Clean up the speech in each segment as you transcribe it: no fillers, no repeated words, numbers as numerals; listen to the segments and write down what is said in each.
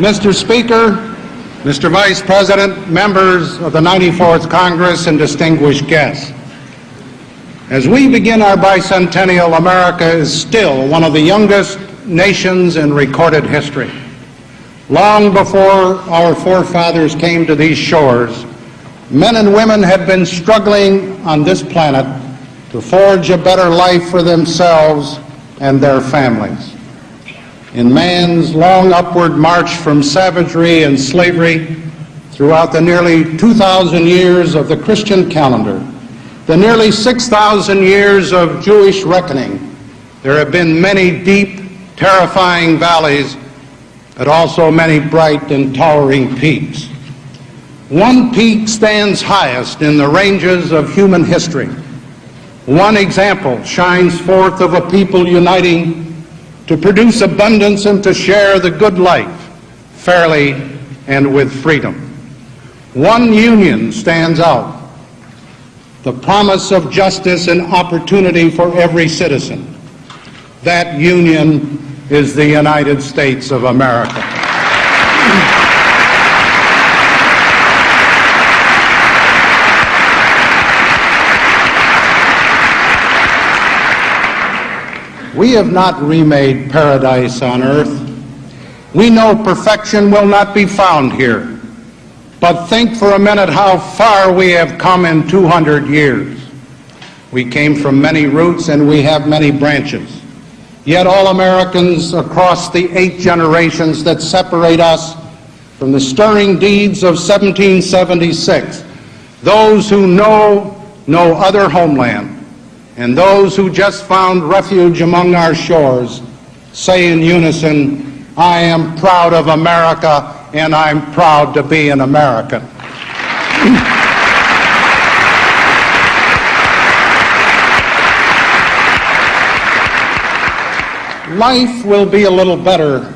Mr. Speaker, Mr. Vice President, members of the 94th Congress, and distinguished guests. As we begin our bicentennial, America is still one of the youngest nations in recorded history. Long before our forefathers came to these shores, men and women had been struggling on this planet to forge a better life for themselves and their families. In man's long upward march from savagery and slavery throughout the nearly 2,000 years of the Christian calendar, the nearly 6,000 years of Jewish reckoning, there have been many deep, terrifying valleys, but also many bright and towering peaks. One peak stands highest in the ranges of human history. One example shines forth of a people uniting to produce abundance and to share the good life fairly and with freedom. One union stands out, the promise of justice and opportunity for every citizen. That union is the United States of America. We have not remade paradise on earth. We know perfection will not be found here. But think for a minute how far we have come in 200 years. We came from many roots and we have many branches. Yet all Americans across the 8 generations that separate us from the stirring deeds of 1776, those who know no other homeland, and those who just found refuge among our shores, say in unison, I am proud of America and I'm proud to be an American. Life will be a little better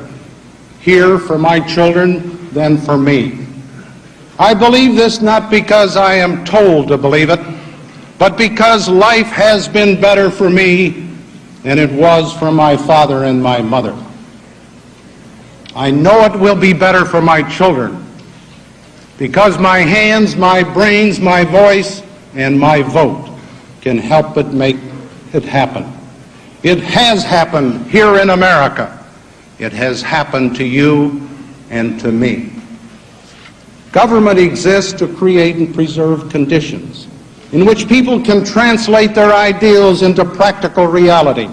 here for my children than for me. I believe this not because I am told to believe it, but because life has been better for me than it was for my father and my mother. I know it will be better for my children because my hands, my brains, my voice, and my vote can help but make it happen. It has happened here in America. It has happened to you and to me. Government exists to create and preserve conditions in which people can translate their ideals into practical reality.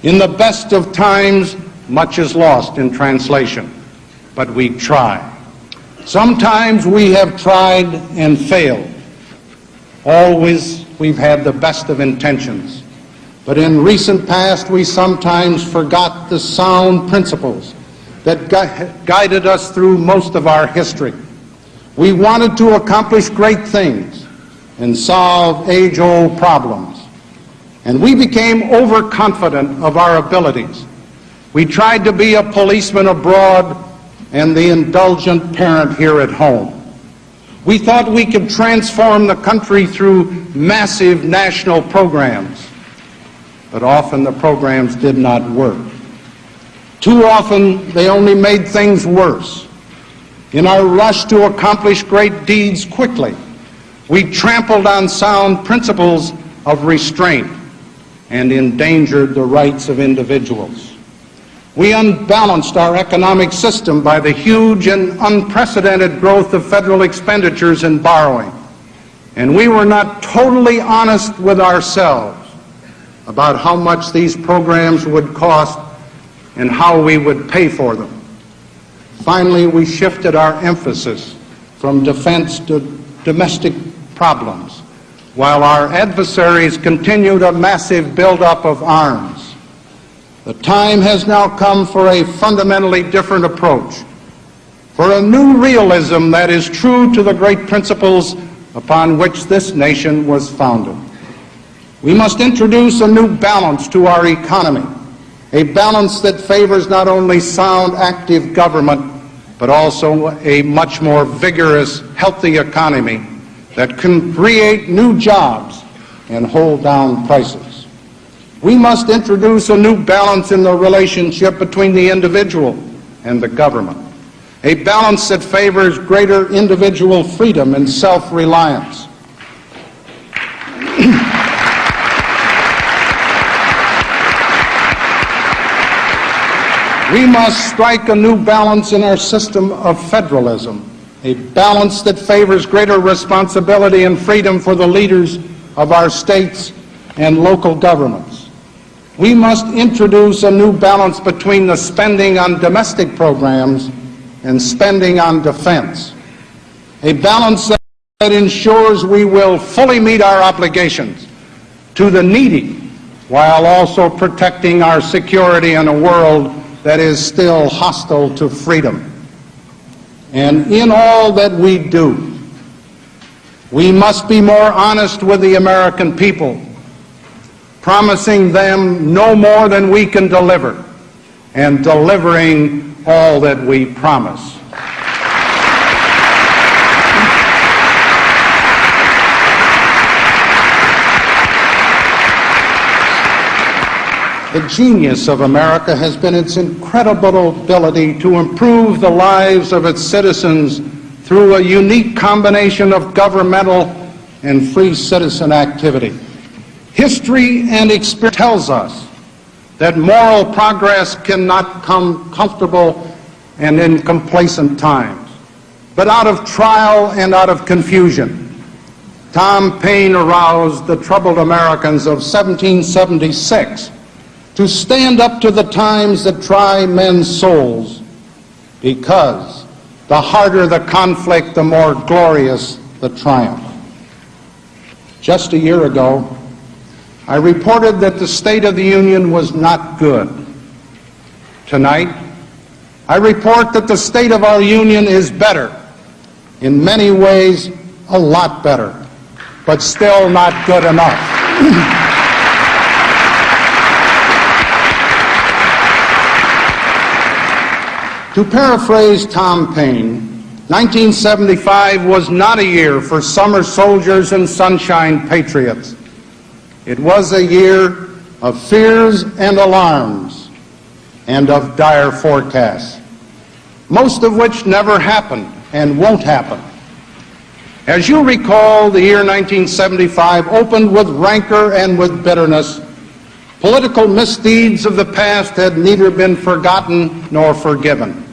In the best of times, much is lost in translation, but we try. Sometimes we have tried and failed. Always we've had the best of intentions. But in recent past, we sometimes forgot the sound principles that guided us through most of our history. We wanted to accomplish great things and solve age-old problems. And we became overconfident of our abilities. We tried to be a policeman abroad and the indulgent parent here at home. We thought we could transform the country through massive national programs, but often the programs did not work. Too often they only made things worse. In our rush to accomplish great deeds quickly, we trampled on sound principles of restraint and endangered the rights of individuals. We unbalanced our economic system by the huge and unprecedented growth of federal expenditures and borrowing. And we were not totally honest with ourselves about how much these programs would cost and how we would pay for them. Finally, we shifted our emphasis from defense to domestic problems, while our adversaries continued a massive buildup of arms. The time has now come for a fundamentally different approach, for a new realism that is true to the great principles upon which this nation was founded. We must introduce a new balance to our economy, a balance that favors not only sound, active government, but also a much more vigorous, healthy economy that can create new jobs and hold down prices. We must introduce a new balance in the relationship between the individual and the government. a balance that favors greater individual freedom and self-reliance. We must strike a new balance in our system of federalism, a balance that favors greater responsibility and freedom for the leaders of our states and local governments. We must introduce a new balance between the spending on domestic programs and spending on defense, a balance that ensures we will fully meet our obligations to the needy while also protecting our security in a world that is still hostile to freedom. And in all that we do, we must be more honest with the American people, promising them no more than we can deliver, and delivering all that we promise. The genius of America has been its incredible ability to improve the lives of its citizens through a unique combination of governmental and free citizen activity. History and experience tells us that moral progress cannot come comfortable and in complacent times, but out of trial and out of confusion. Tom Paine aroused the troubled Americans of 1776 to stand up to the times that try men's souls, because the harder the conflict, the more glorious the triumph. Just a year ago, I reported that the State of the Union was not good. Tonight, I report that the state of our Union is better, in many ways a lot better, but still not good enough. To paraphrase Tom Paine, 1975 was not a year for summer soldiers and sunshine patriots. It was a year of fears and alarms and of dire forecasts, most of which never happened and won't happen. As you recall, the year 1975 opened with rancor and with bitterness. Political misdeeds of the past had neither been forgotten nor forgiven.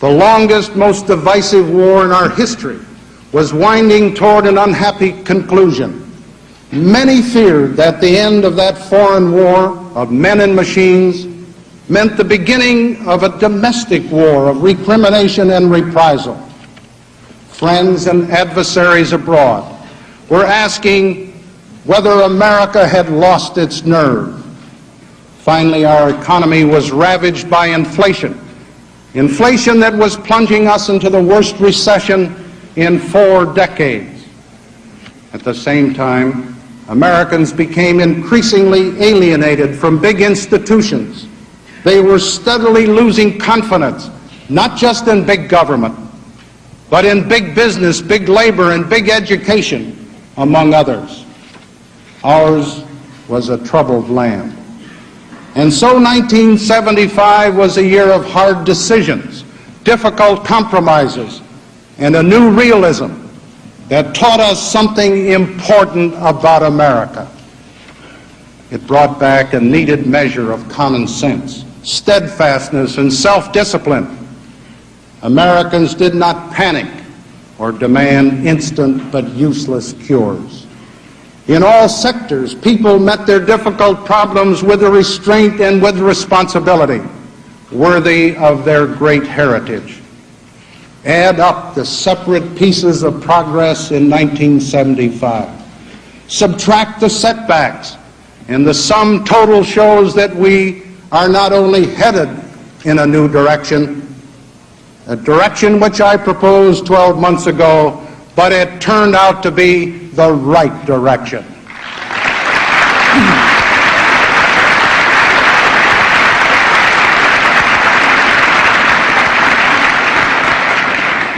The longest, most divisive war in our history was winding toward an unhappy conclusion. Many feared that the end of that foreign war of men and machines meant the beginning of a domestic war of recrimination and reprisal. Friends and adversaries abroad were asking whether America had lost its nerve. Finally, our economy was ravaged by inflation that was plunging us into the worst recession in 4 decades. At the same time, Americans became increasingly alienated from big institutions. They were steadily losing confidence, not just in big government, but in big business, big labor, and big education, among others. Ours was a troubled land. And so 1975 was a year of hard decisions, difficult compromises, and a new realism that taught us something important about America. It brought back a needed measure of common sense, steadfastness, and self-discipline. Americans did not panic or demand instant but useless cures. In all sectors, people met their difficult problems with a restraint and with responsibility worthy of their great heritage. Add up the separate pieces of progress in 1975. Subtract the setbacks, and the sum total shows that we are not only headed in a new direction, a direction which I proposed 12 months ago, but it turned out to be the right direction.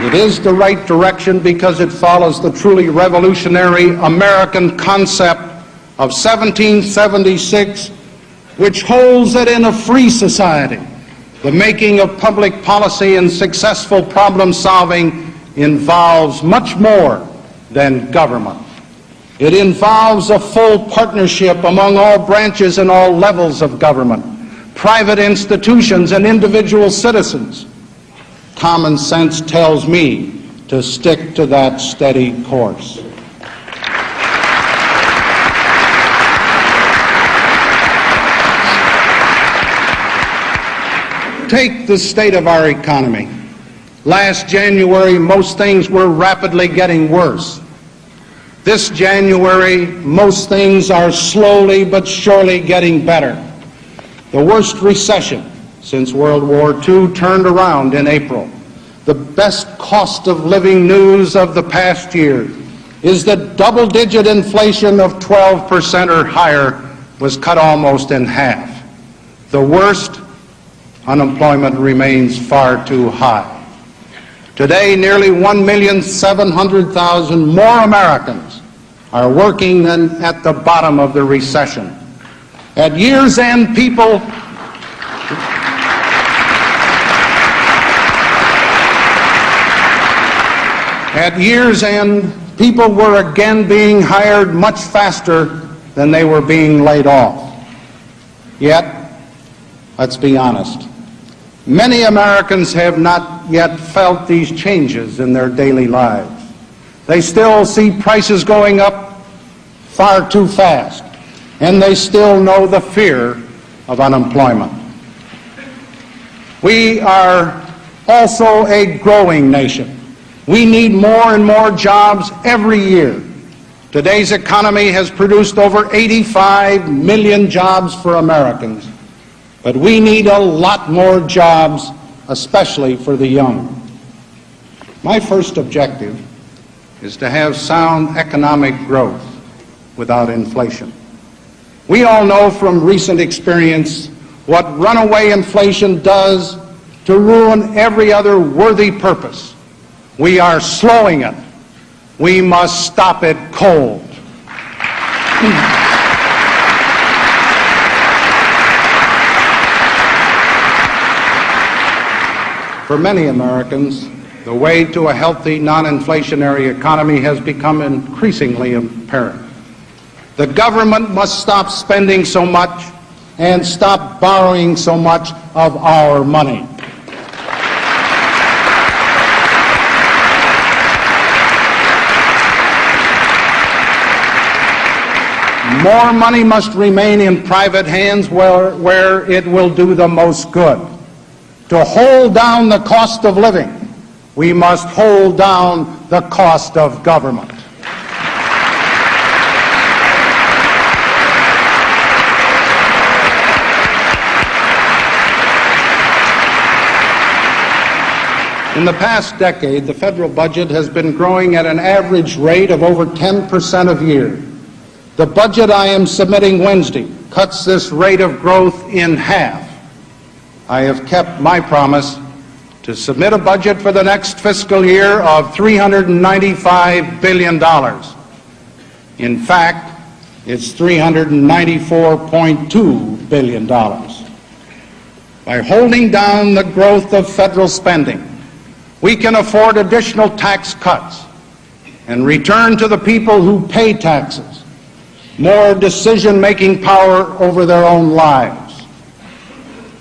It is the right direction because it follows the truly revolutionary American concept of 1776, which holds that in a free society, The making of public policy and successful problem solving involves much more than government. It involves a full partnership among all branches and all levels of government, private institutions and individual citizens. Common sense tells me to stick to that steady course. Take the state of our economy. Last January, most things were rapidly getting worse. This January, most things are slowly but surely getting better. The worst recession since World War II turned around in April. The best cost of living news of the past year is that double-digit inflation of 12% or higher was cut almost in half. The worst, unemployment remains far too high. Today, nearly 1,700,000 more Americans are working than at the bottom of the recession. At year's end, people were again being hired much faster than they were being laid off. Yet, let's be honest, many Americans have not yet felt these changes in their daily lives. They still see prices going up far too fast, and they still know the fear of unemployment. We are also a growing nation. We need more and more jobs every year. Today's economy has produced over 85 million jobs for Americans, but we need a lot more jobs, especially for the young. My first objective is to have sound economic growth without inflation. We all know from recent experience what runaway inflation does to ruin every other worthy purpose. We are slowing it. We must stop it cold. For many Americans, the way to a healthy, non-inflationary economy has become increasingly apparent. The government must stop spending so much and stop borrowing so much of our money. More money must remain in private hands where it will do the most good. To hold down the cost of living, we must hold down the cost of government. In the past decade, the federal budget has been growing at an average rate of over 10% a year. The budget I am submitting Wednesday cuts this rate of growth in half. I have kept my promise to submit a budget for the next fiscal year of $395 billion. In fact, it's $394.2 billion. By holding down the growth of federal spending, we can afford additional tax cuts and return to the people who pay taxes more decision-making power over their own lives.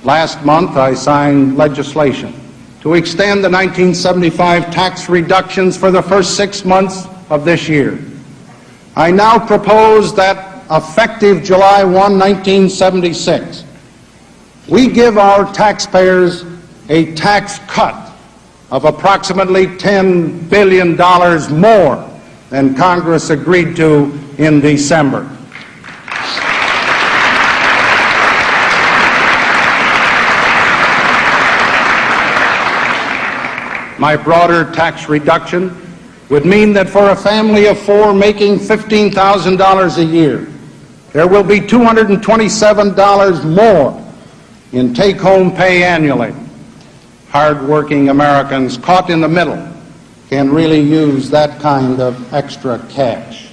Last month, I signed legislation to extend the 1975 tax reductions for the first 6 months of this year. I now propose that effective July 1, 1976, we give our taxpayers a tax cut of approximately $10 billion more than Congress agreed to in December. My broader tax reduction would mean that for a family of four making $15,000 a year, there will be $227 more in take-home pay annually. Hard-working Americans caught in the middle can really use that kind of extra cash.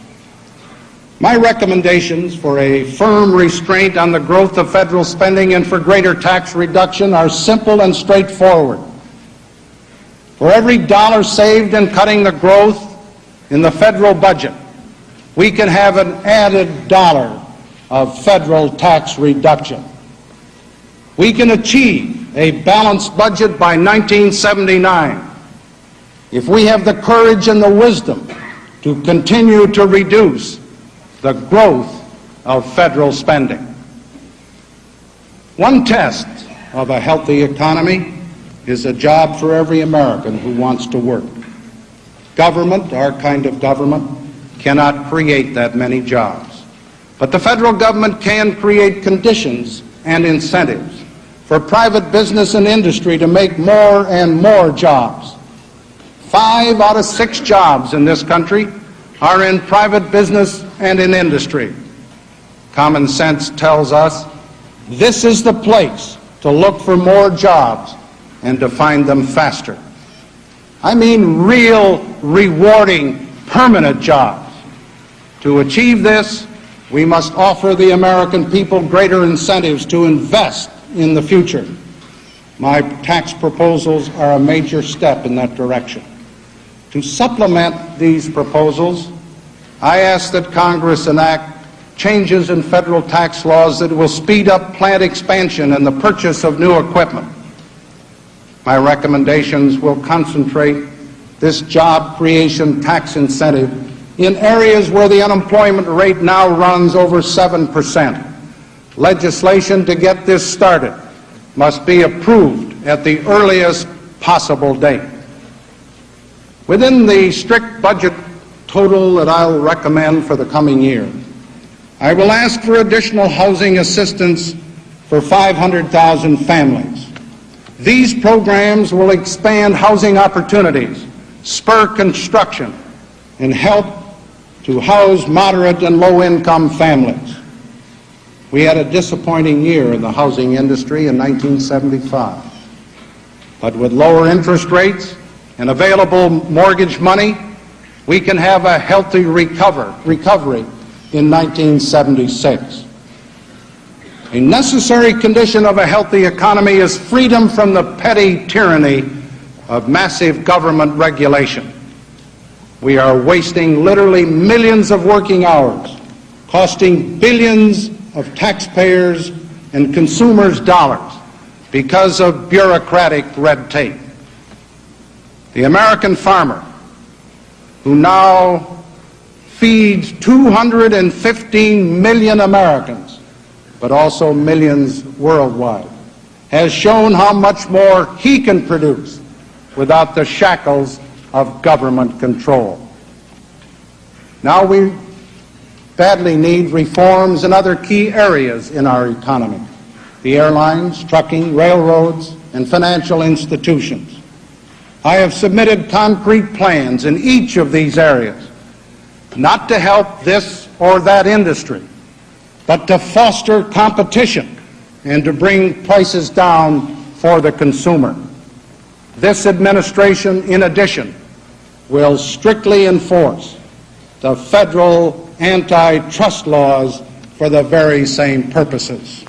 My recommendations for a firm restraint on the growth of federal spending and for greater tax reduction are simple and straightforward. For every dollar saved in cutting the growth in the federal budget, we can have an added dollar of federal tax reduction. We can achieve a balanced budget by 1979 if we have the courage and the wisdom to continue to reduce the growth of federal spending. One test of a healthy economy is a job for every American who wants to work. Government, our kind of government, cannot create that many jobs. But the federal government can create conditions and incentives for private business and industry to make more and more jobs. 5 out of 6 jobs in this country are in private business and in industry. Common sense tells us this is the place to look for more jobs and to find them faster. I mean real, rewarding, permanent jobs. To achieve this, we must offer the American people greater incentives to invest in the future. My tax proposals are a major step in that direction. To supplement these proposals, I ask that Congress enact changes in federal tax laws that will speed up plant expansion and the purchase of new equipment. My recommendations will concentrate this job creation tax incentive in areas where the unemployment rate now runs over 7%. Legislation to get this started must be approved at the earliest possible date. Within the strict budget total that I'll recommend for the coming year, I will ask for additional housing assistance for 500,000 families. These programs will expand housing opportunities, spur construction, and help to house moderate and low-income families. We had a disappointing year in the housing industry in 1975. But with lower interest rates and available mortgage money, we can have a healthy recovery in 1976. A necessary condition of a healthy economy is freedom from the petty tyranny of massive government regulation. We are wasting literally millions of working hours, costing billions of taxpayers and consumers' dollars because of bureaucratic red tape. The American farmer, who now feeds 215 million Americans, but also millions worldwide, has shown how much more he can produce without the shackles of government control. Now we badly need reforms in other key areas in our economy: the airlines, trucking, railroads, and financial institutions. I have submitted concrete plans in each of these areas, not to help this or that industry, but to foster competition and to bring prices down for the consumer. This administration, in addition, will strictly enforce the federal antitrust laws for the very same purposes.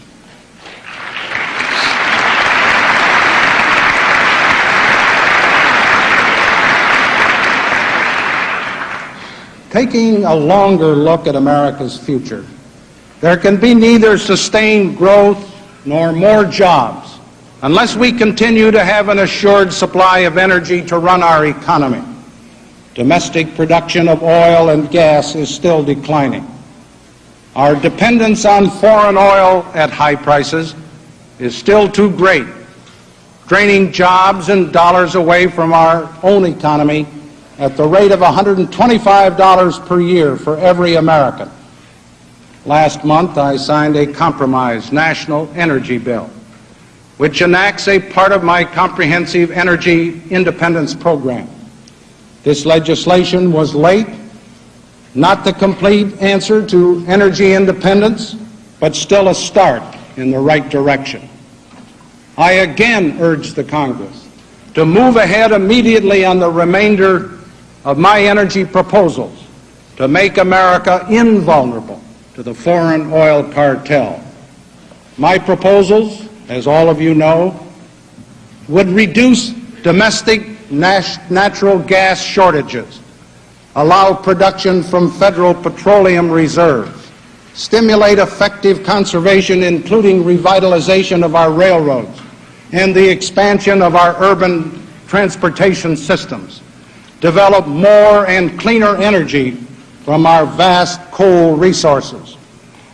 Taking a longer look at America's future, there can be neither sustained growth nor more jobs unless we continue to have an assured supply of energy to run our economy. Domestic production of oil and gas is still declining. Our dependence on foreign oil at high prices is still too great, draining jobs and dollars away from our own economy at the rate of $125 per year for every American. Last month, I signed a compromise national energy bill, which enacts a part of my comprehensive energy independence program. This legislation was late, not the complete answer to energy independence, but still a start in the right direction. I again urge the Congress to move ahead immediately on the remainder of my energy proposals to make America invulnerable to the foreign oil cartel. My proposals, as all of you know, would reduce domestic natural gas shortages, allow production from federal petroleum reserves, stimulate effective conservation, including revitalization of our railroads and the expansion of our urban transportation systems, develop more and cleaner energy from our vast coal resources,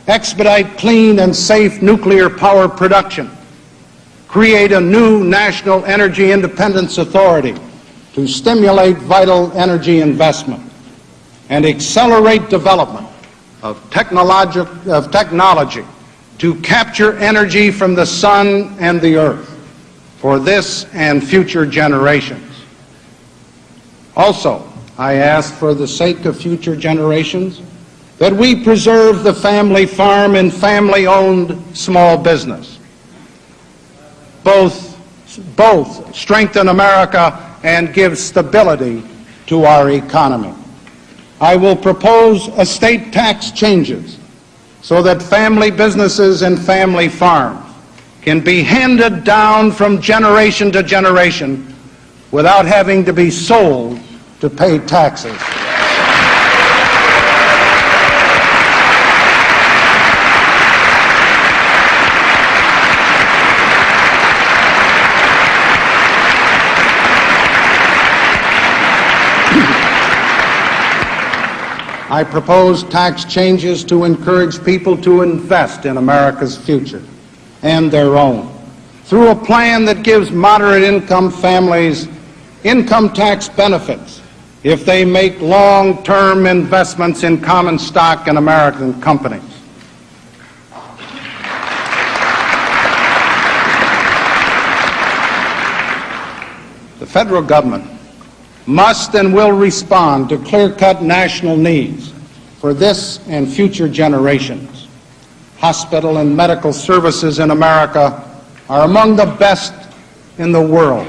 expedite clean and safe nuclear power production, create a new National Energy Independence Authority to stimulate vital energy investment, and accelerate development of technology to capture energy from the sun and the earth for this and future generations. Also, I ask, for the sake of future generations, that we preserve the family farm and family-owned small business. Both strengthen America and give stability to our economy. I will propose estate tax changes so that family businesses and family farms can be handed down from generation to generation without having to be sold to pay taxes. I propose tax changes to encourage people to invest in America's future and their own through a plan that gives moderate income families income tax benefits if they make long-term investments in common stock in American companies. The federal government must and will respond to clear-cut national needs for this and future generations. Hospital and medical services in America are among the best in the world,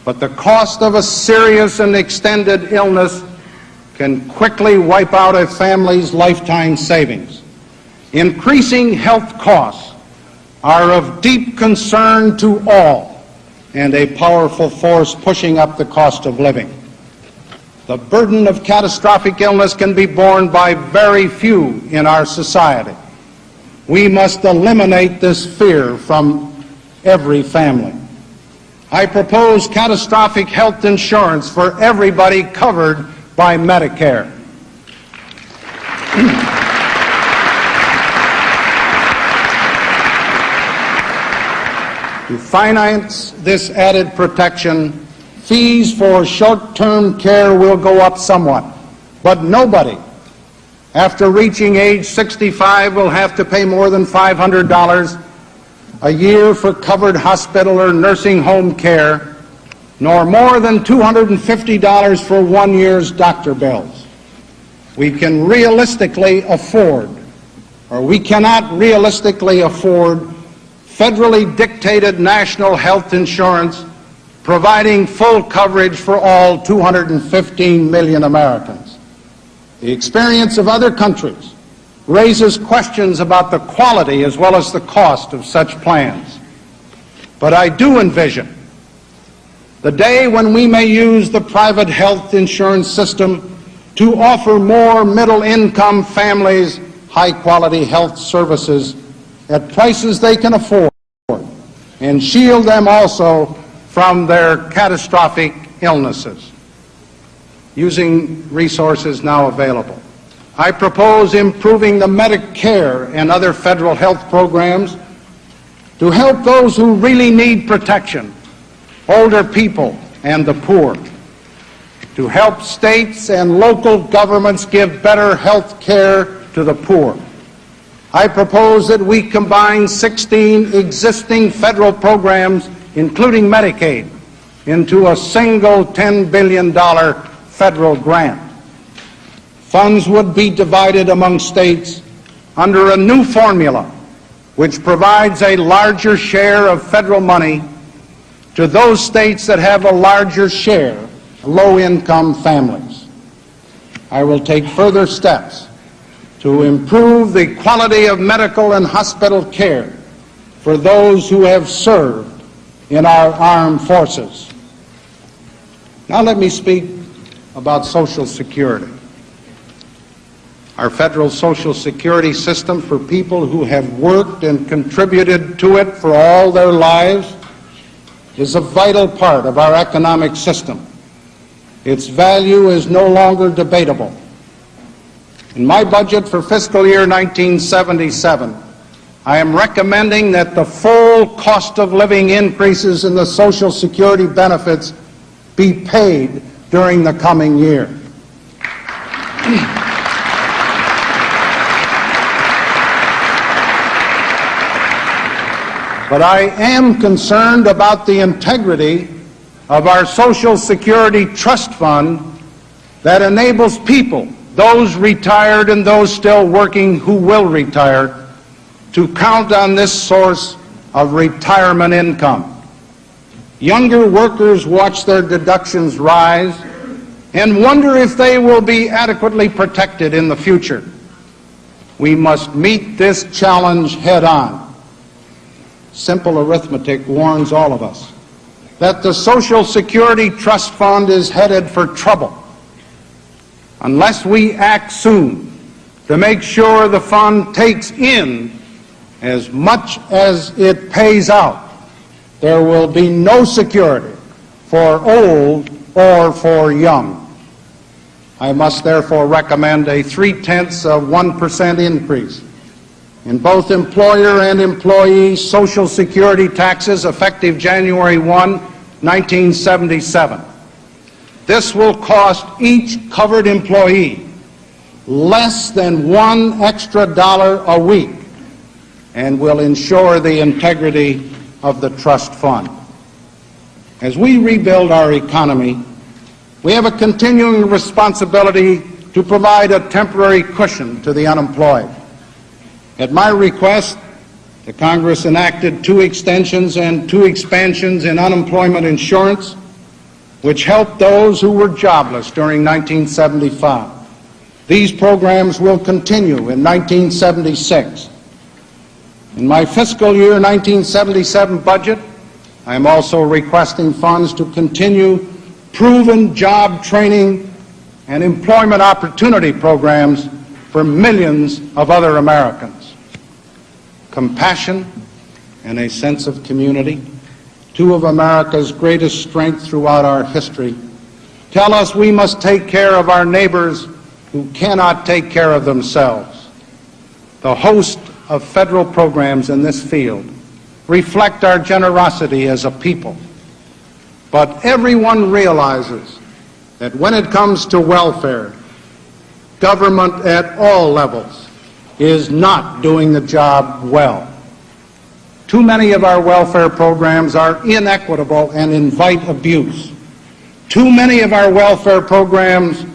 but the cost of a serious and extended illness can quickly wipe out a family's lifetime savings. Increasing health costs are of deep concern to all and a powerful force pushing up the cost of living. The burden of catastrophic illness can be borne by very few in our society. We must eliminate this fear from every family. I propose catastrophic health insurance for everybody covered by Medicare. To finance this added protection, fees for short-term care will go up somewhat, but nobody after reaching age 65 will have to pay more than $500 a year for covered hospital or nursing home care, nor more than $250 for 1 year's doctor bills. We can realistically afford, or we cannot realistically afford, federally dictated national health insurance providing full coverage for all 215 million Americans. The experience of other countries raises questions about the quality as well as the cost of such plans. But I do envision the day when we may use the private health insurance system to offer more middle-income families high-quality health services at prices they can afford and shield them also from their catastrophic illnesses, using resources now available. I propose improving the Medicare and other federal health programs to help those who really need protection, older people and the poor, to help states and local governments give better health care to the poor. I propose that we combine 16 existing federal programs, including Medicaid, into a single $10 billion federal grant. Funds would be divided among states under a new formula which provides a larger share of federal money to those states that have a larger share of low-income families. I will take further steps to improve the quality of medical and hospital care for those who have served in our armed forces. Now let me speak about Social Security. Our federal Social Security system for people who have worked and contributed to it for all their lives is a vital part of our economic system. Its value is no longer debatable. In my budget for fiscal year 1977, I am recommending that the full cost of living increases in the Social Security benefits be paid during the coming year. But I am concerned about the integrity of our Social Security Trust Fund that enables people, those retired and those still working who will retire, to count on this source of retirement income. Younger workers watch their deductions rise and wonder if they will be adequately protected in the future. We must meet this challenge head-on. Simple arithmetic warns all of us that the Social Security Trust Fund is headed for trouble. Unless we act soon to make sure the fund takes in as much as it pays out, there will be no security for old or for young. I must therefore recommend a 0.3% increase in both employer and employee Social Security taxes effective January 1, 1977. This will cost each covered employee less than $1 extra a week and will ensure the integrity of the trust fund. As we rebuild our economy, we have a continuing responsibility to provide a temporary cushion to the unemployed. At my request, the Congress enacted 2 extensions and 2 expansions in unemployment insurance, which helped those who were jobless during 1975. These programs will continue in 1976. In my fiscal year 1977 budget, I am also requesting funds to continue proven job training and employment opportunity programs for millions of other Americans. Compassion and a sense of community, 2 of America's greatest strengths throughout our history, tell us we must take care of our neighbors who cannot take care of themselves. The host of federal programs in this field reflect our generosity as a people. But everyone realizes that when it comes to welfare, government at all levels is not doing the job well. Too many of our welfare programs are inequitable and invite abuse. Too many of our welfare programs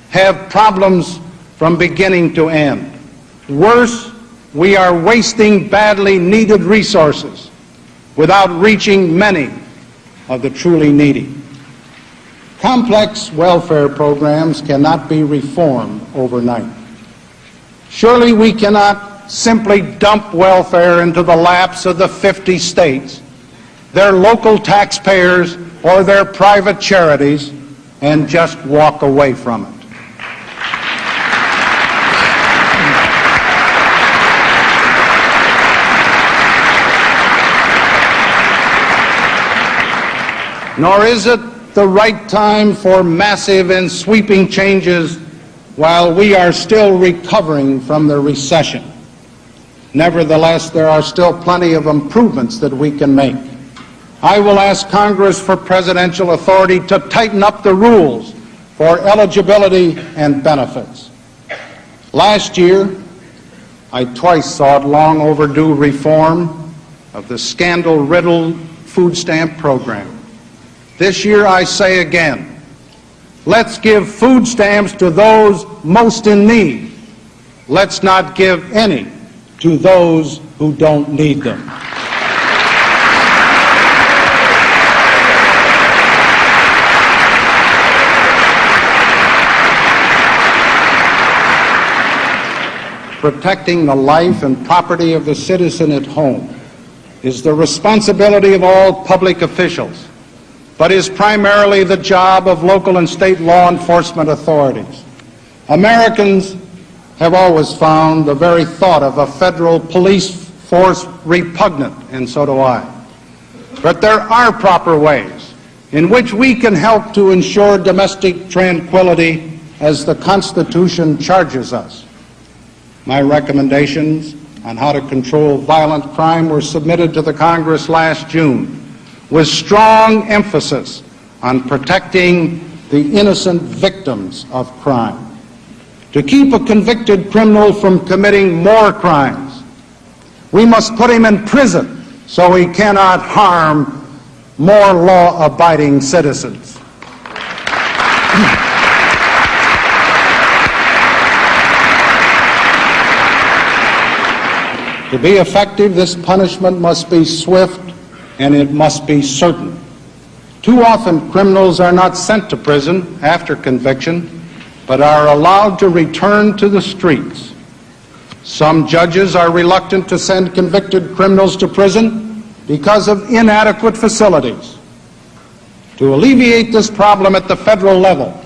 have problems from beginning to end. Worse, we are wasting badly needed resources without reaching many of the truly needy. Complex welfare programs cannot be reformed overnight. Surely we cannot simply dump welfare into the laps of the 50 states, their local taxpayers, or their private charities and just walk away from it. Nor is it the right time for massive and sweeping changes while we are still recovering from the recession. Nevertheless, there are still plenty of improvements that we can make. I will ask Congress for presidential authority to tighten up the rules for eligibility and benefits. Last year, I twice sought long overdue reform of the scandal-riddled food stamp program. This year I say again, let's give food stamps to those most in need. Let's not give any to those who don't need them. protecting the life and property of the citizen at home is the responsibility of all public officials, but is primarily the job of local and state law enforcement authorities. Americans have always found the very thought of a federal police force repugnant, and so do I. But there are proper ways in which we can help to ensure domestic tranquility as the Constitution charges us. My recommendations on how to control violent crime were submitted to the Congress last June, with strong emphasis on protecting the innocent victims of crime. To keep a convicted criminal from committing more crimes, we must put him in prison so he cannot harm more law-abiding citizens. To be effective, this punishment must be swift and it must be certain. Too often, criminals are not sent to prison after conviction, but are allowed to return to the streets. Some judges are reluctant to send convicted criminals to prison because of inadequate facilities. To alleviate this problem at the federal level,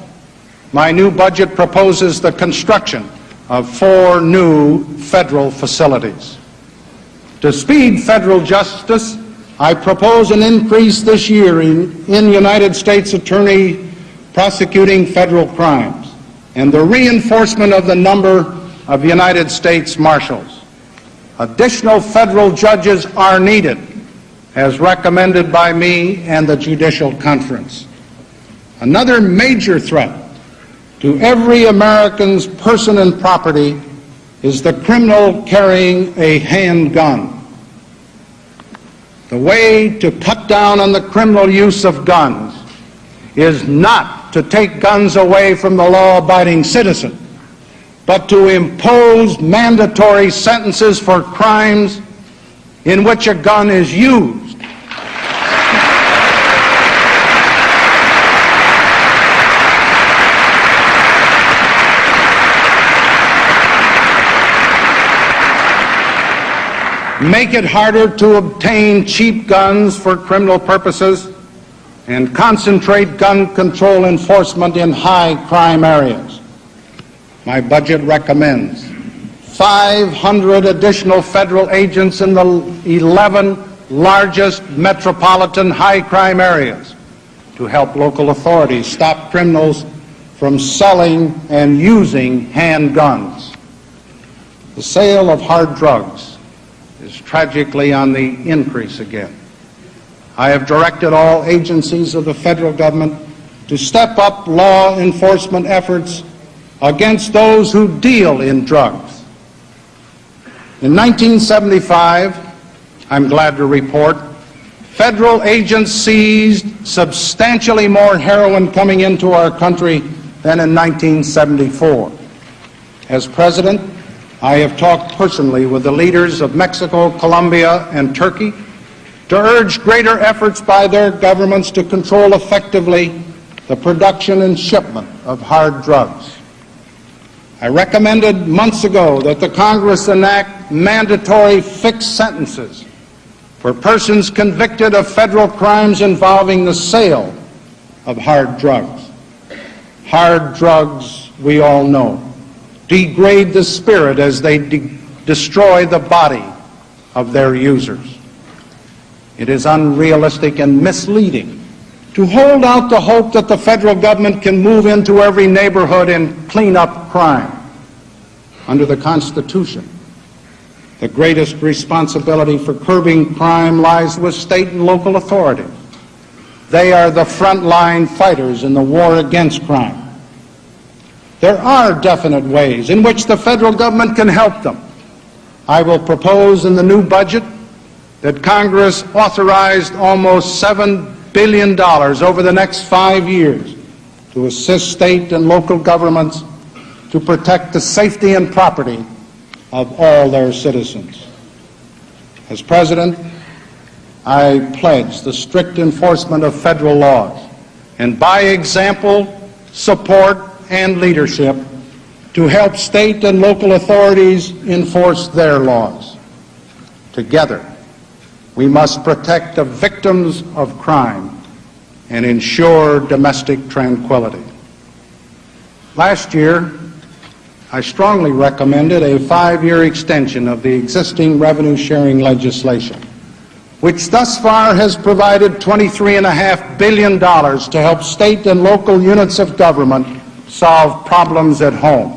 my new budget proposes the construction of 4 new federal facilities. To speed federal justice, I propose an increase this year in United States Attorney prosecuting federal crimes and the reinforcement of the number of United States Marshals. Additional federal judges are needed, as recommended by me and the Judicial Conference. Another major threat to every American's person and property is the criminal carrying a handgun. The way to cut down on the criminal use of guns is not to take guns away from the law-abiding citizen, but to impose mandatory sentences for crimes in which a gun is used. Make it harder to obtain cheap guns for criminal purposes, and concentrate gun control enforcement in high crime areas. My budget recommends 500 additional federal agents in the 11 largest metropolitan high crime areas to help local authorities stop criminals from selling and using handguns. The sale of hard drugs is tragically on the increase again. I have directed all agencies of the federal government to step up law enforcement efforts against those who deal in drugs. In 1975, I'm glad to report, federal agents seized substantially more heroin coming into our country than in 1974. As president, I have talked personally with the leaders of Mexico, Colombia, and Turkey to urge greater efforts by their governments to control effectively the production and shipment of hard drugs. I recommended months ago that the Congress enact mandatory fixed sentences for persons convicted of federal crimes involving the sale of hard drugs. Hard drugs, we all know, degrade the spirit as they destroy the body of their users. It is unrealistic and misleading to hold out the hope that the federal government can move into every neighborhood and clean up crime. Under the Constitution, the greatest responsibility for curbing crime lies with state and local authorities. They are the frontline fighters in the war against crime. There are definite ways in which the federal government can help them. I will propose in the new budget that Congress authorized almost $7 billion over the next 5 years to assist state and local governments to protect the safety and property of all their citizens. As president, I pledge the strict enforcement of federal laws, and by example, support, and leadership, to help state and local authorities enforce their laws. Together, we must protect the victims of crime and ensure domestic tranquility. Last year, I strongly recommended a 5-year extension of the existing revenue-sharing legislation, which thus far has provided $23.5 billion to help state and local units of government solve problems at home.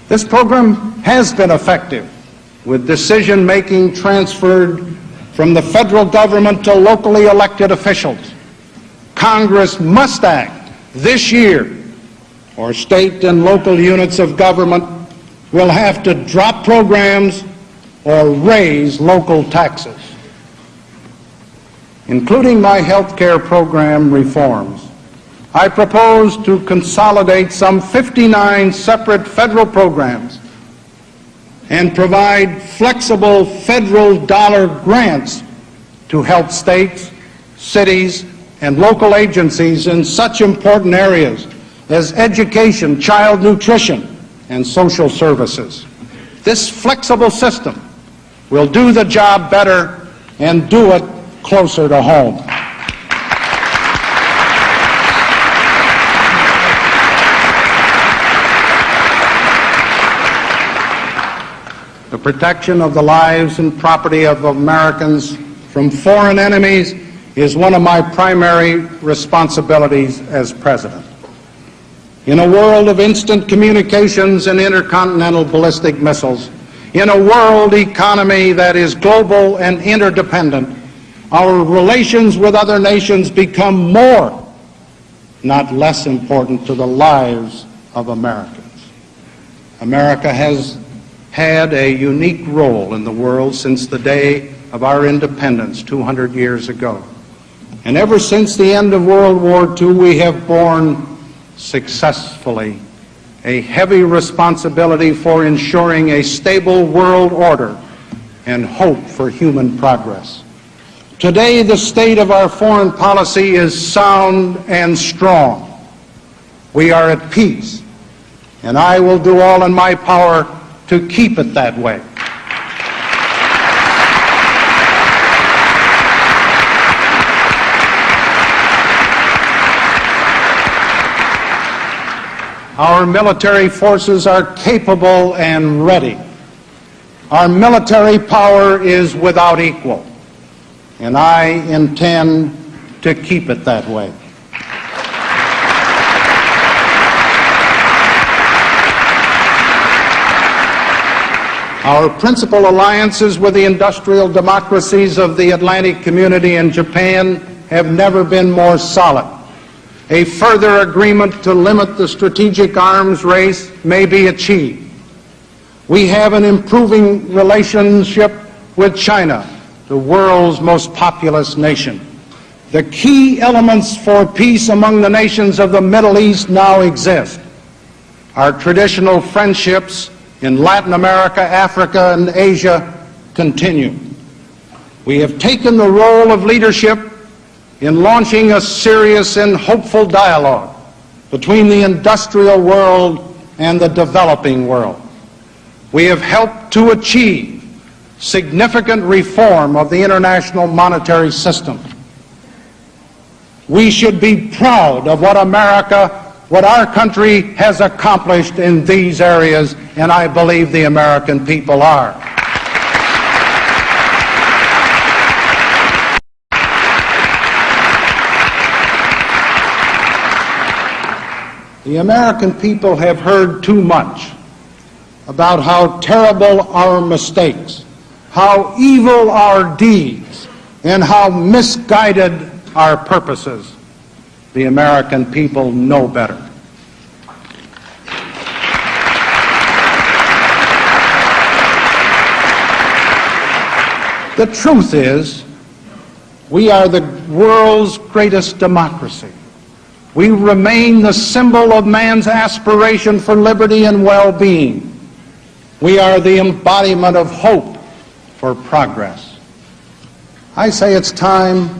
This program has been effective, with decision-making transferred from the federal government to locally elected officials. Congress must act this year, or state and local units of government will have to drop programs or raise local taxes. Including my health care program reforms, I propose to consolidate some 59 separate federal programs and provide flexible federal dollar grants to help states, cities, and local agencies in such important areas as education, child nutrition, and social services. This flexible system will do the job better and do it closer to home. The protection of the lives and property of Americans from foreign enemies is one of my primary responsibilities as President. In a world of instant communications and intercontinental ballistic missiles, in a world economy that is global and interdependent, our relations with other nations become more, not less important to the lives of Americans. America has had a unique role in the world since the day of our independence 200 years ago. And ever since the end of World War II, we have borne successfully a heavy responsibility for ensuring a stable world order and hope for human progress. Today, the state of our foreign policy is sound and strong. We are at peace, and I will do all in my power to keep it that way. Our military forces are capable and ready. Our military power is without equal, and I intend to keep it that way. Our principal alliances with the industrial democracies of the Atlantic community and Japan have never been more solid. A further agreement to limit the strategic arms race may be achieved. We have an improving relationship with China, the world's most populous nation. The key elements for peace among the nations of the Middle East now exist. Our traditional friendships in Latin America, Africa, and Asia continue. We have taken the role of leadership in launching a serious and hopeful dialogue between the industrial world and the developing world. We have helped to achieve significant reform of the international monetary system. We should be proud of what our country has accomplished in these areas, and I believe the American people are. The American people have heard too much about how terrible our mistakes, how evil our deeds, and how misguided our purposes. The American people know better. The truth is, we are the world's greatest democracy. We remain the symbol of man's aspiration for liberty and well-being. We are the embodiment of hope for progress. I say it's time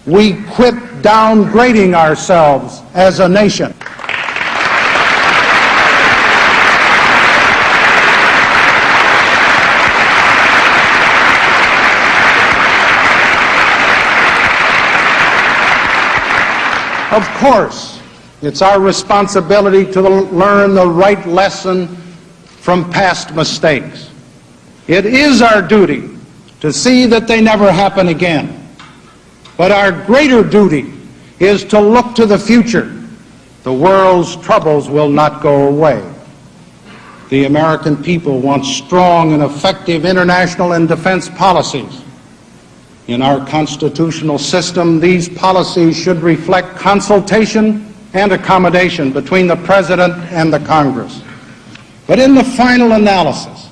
we quit downgrading ourselves as a nation. Of course, it's our responsibility to learn the right lesson from past mistakes. It is our duty to see that they never happen again. But our greater duty is to look to the future. The world's troubles will not go away. The American people want strong and effective international and defense policies. In our constitutional system, these policies should reflect consultation and accommodation between the President and the Congress. But in the final analysis,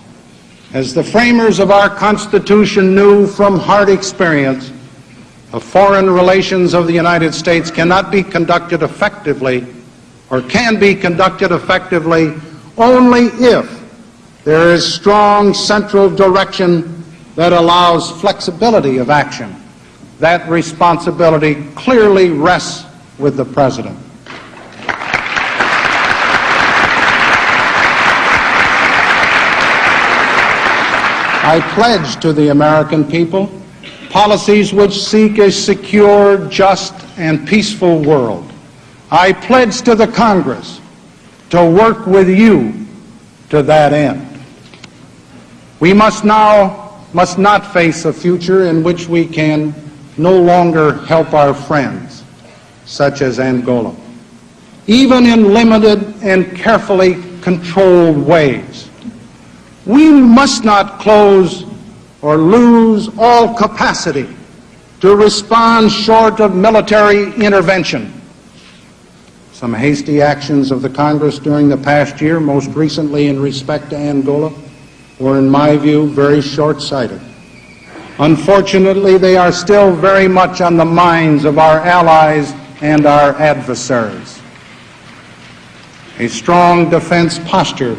as the framers of our Constitution knew from hard experience, the foreign relations of the United States cannot be conducted effectively, or can be conducted effectively, only if there is strong central direction that allows flexibility of action. That responsibility clearly rests with the President. I pledge to the American people policies which seek a secure, just, and peaceful world. I pledge to the Congress to work with you to that end. We must not face a future in which we can no longer help our friends, such as Angola, even in limited and carefully controlled ways. We must not close or lose all capacity to respond short of military intervention. Some hasty actions of the Congress during the past year, most recently in respect to Angola, were, in my view, very short-sighted. Unfortunately, they are still very much on the minds of our allies and our adversaries. A strong defense posture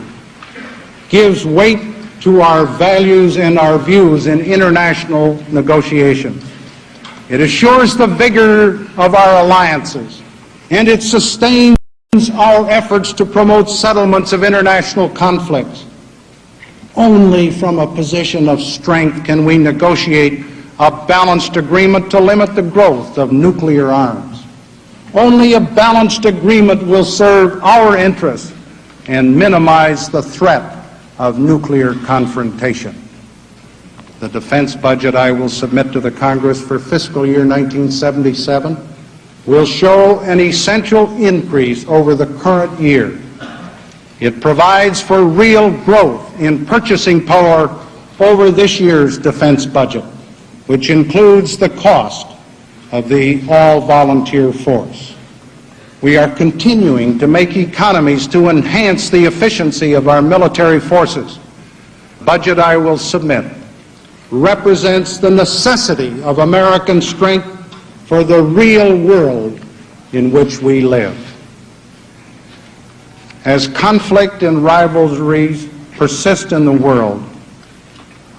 gives weight to our values and our views in international negotiations. It assures the vigor of our alliances, and it sustains our efforts to promote settlements of international conflicts. Only from a position of strength can we negotiate a balanced agreement to limit the growth of nuclear arms. Only a balanced agreement will serve our interests and minimize the threat of nuclear confrontation. The defense budget I will submit to the Congress for fiscal year 1977 will show an essential increase over the current year. It provides for real growth in purchasing power over this year's defense budget, which includes the cost of the all-volunteer force. We are continuing to make economies to enhance the efficiency of our military forces. The budget I will submit represents the necessity of American strength for the real world in which we live. As conflict and rivalries persist in the world,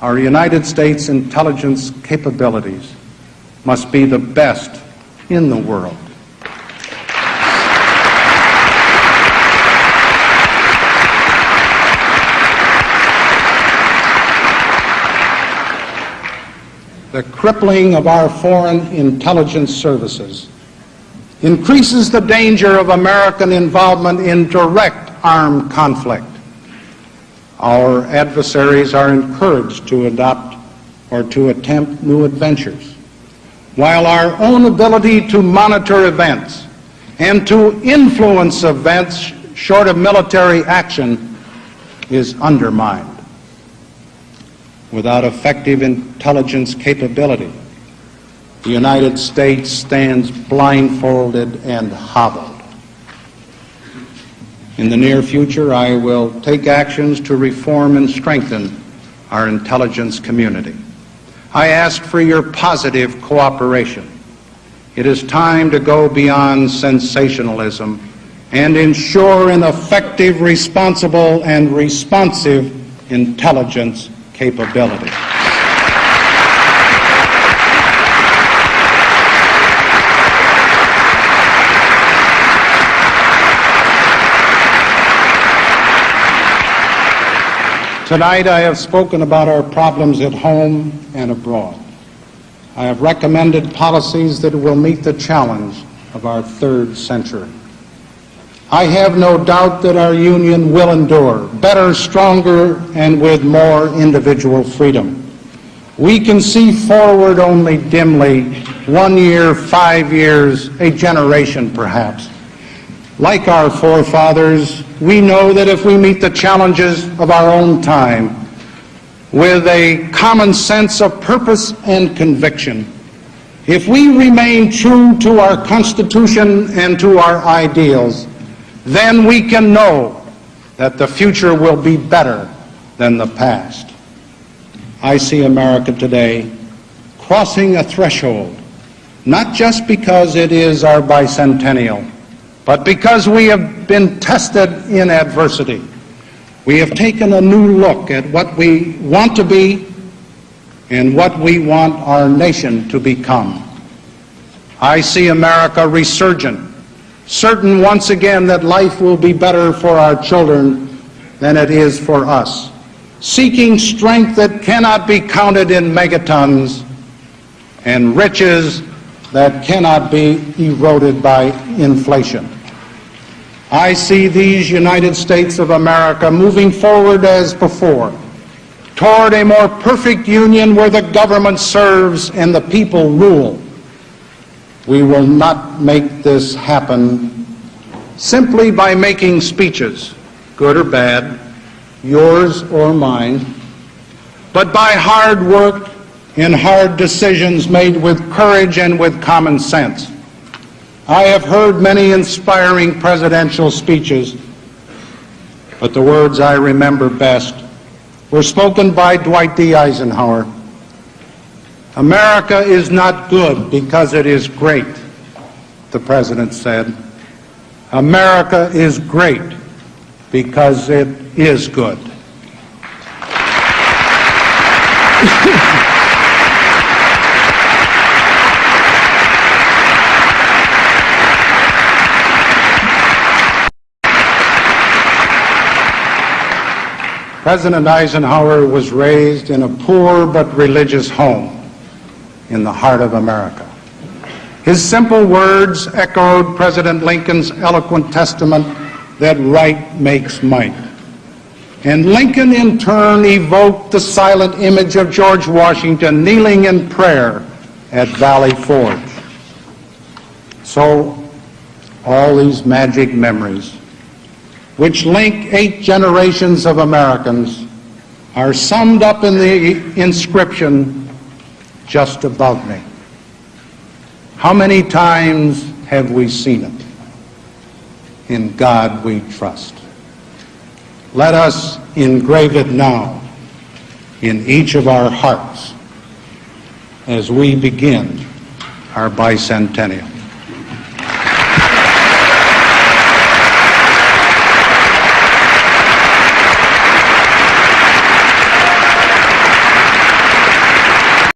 our United States intelligence capabilities must be the best in the world. The crippling of our foreign intelligence services increases the danger of American involvement in direct armed conflict. Our adversaries are encouraged to adopt or to attempt new adventures, while our own ability to monitor events and to influence events short of military action is undermined. Without effective intelligence capability, the United States stands blindfolded and hobbled. In the near future, I will take actions to reform and strengthen our intelligence community. I ask for your positive cooperation. It is time to go beyond sensationalism and ensure an effective, responsible, and responsive intelligence capability. Tonight I have spoken about our problems at home and abroad. I have recommended policies that will meet the challenge of our third century. I have no doubt that our union will endure, better, stronger, and with more individual freedom. We can see forward only dimly, 1 year, 5 years, a generation perhaps. Like our forefathers, we know that if we meet the challenges of our own time with a common sense of purpose and conviction, if we remain true to our Constitution and to our ideals, then we can know that the future will be better than the past. I see America today crossing a threshold, not just because it is our bicentennial, but because we have been tested in adversity. We have taken a new look at what we want to be and what we want our nation to become. I see America resurgent, certain once again that life will be better for our children than it is for us, seeking strength that cannot be counted in megatons and riches that cannot be eroded by inflation. I see these United States of America moving forward as before, toward a more perfect union where the government serves and the people rule. We will not make this happen simply by making speeches, good or bad, yours or mine, but by hard work and hard decisions made with courage and with common sense. I have heard many inspiring presidential speeches, but the words I remember best were spoken by Dwight D. Eisenhower. America is not good because it is great, the president said. America is great because it is good. President Eisenhower was raised in a poor but religious home in the heart of America. His simple words echoed President Lincoln's eloquent testament that right makes might. And Lincoln in turn evoked the silent image of George Washington kneeling in prayer at Valley Forge. So all these magic memories, which link 8 generations of Americans, are summed up in the inscription just above me. How many times have we seen it? In God we trust. Let us engrave it now in each of our hearts as we begin our bicentennial.